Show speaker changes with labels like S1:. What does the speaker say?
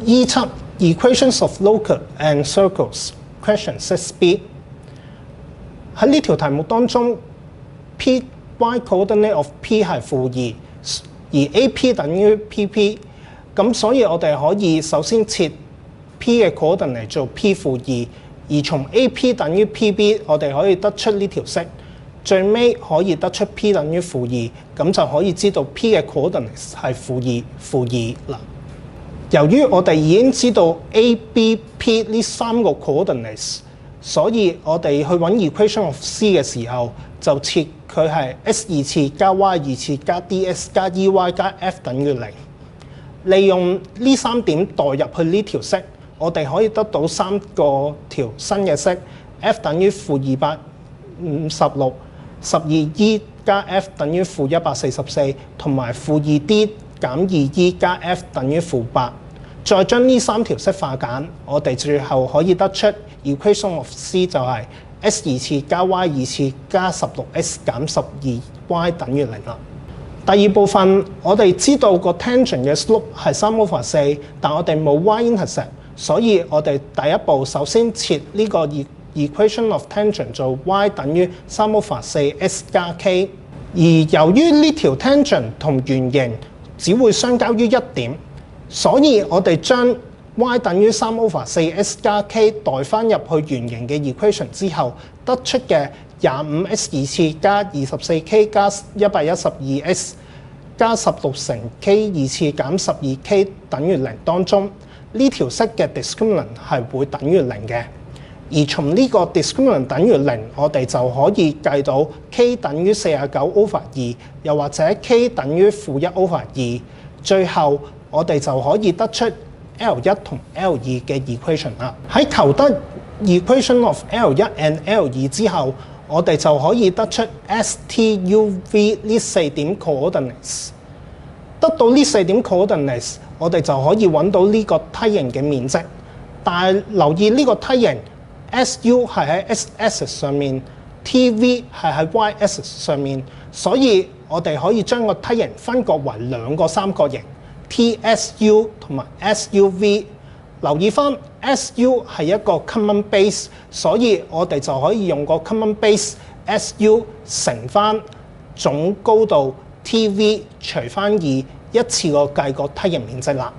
S1: E7 Equations of Local and Circles Question 6b 喺呢條題目當中 ，P y coordinate of P 係-2，而 AP 等於 PP， 咁所以我哋可以首先設 P 嘅 coordinate 做 P-2， 而從 AP 等於 PB， 我哋可以得出呢條式，最尾可以得出 P 等於-2，咁就可以知道 P 嘅 coordinate 係-2啦。由於我哋已經知道 A、B、P 呢三個 coordinates， 所以我哋去揾 equation of C 嘅時候，就設佢係 S 二次加 Y 二次加 DS 加 EY 加 F 等於0。利用呢三點代入去呢條式，我哋可以得到三個條新嘅式 ，F 等於-256， 12E 加 F 等於-144，同埋-2D 減 2E 加 F 等於-8。再將呢三條式化簡，我哋最後可以得出 equation of C 就係 S 二次加 Y 二次加 16S 減 12Y 等於0啦。第二部分，我哋知道個 tangent 嘅 slope 係3/4，但我哋冇 y-intercept， 所以我哋第一步首先設呢個 equation of tangent 做 y 等於3/4S 加 k， 而由於呢條 tangent 同圓形只會相交於一點，所以我哋將 y 等於3/4S 加 k 代翻入去圓形嘅 equation 之後，得出嘅25S 二次加 24K 加 112S 加16乘 K 二次減 12K 等於0當中，呢條式嘅 discriminant 係會等於0嘅。而從呢個 discriminant 等於0，我哋就可以計到 K 等於49/2，又或者 K 等於-1/2。最後我哋就可以得出 L1 同 L2 嘅 equation 啦。喺求得 equation of L1 and L2 之後，我哋就可以得出 S、T、U、V 呢四點 coordinates。得到呢四點 coordinates， 我哋就可以揾到呢個梯形嘅面積。但係留意呢個梯形 ，SU 係喺 x-axis 上面 ，TV 係喺 y-axis 上面，所以我哋可以將個梯形分割為兩個三角形 ，TSU 同埋 SUV。留意翻 SU 係一個 common base， 所以我哋就可以用個 common base SU 乘翻總高度 TV 除翻2，一次過計個梯形面積啦。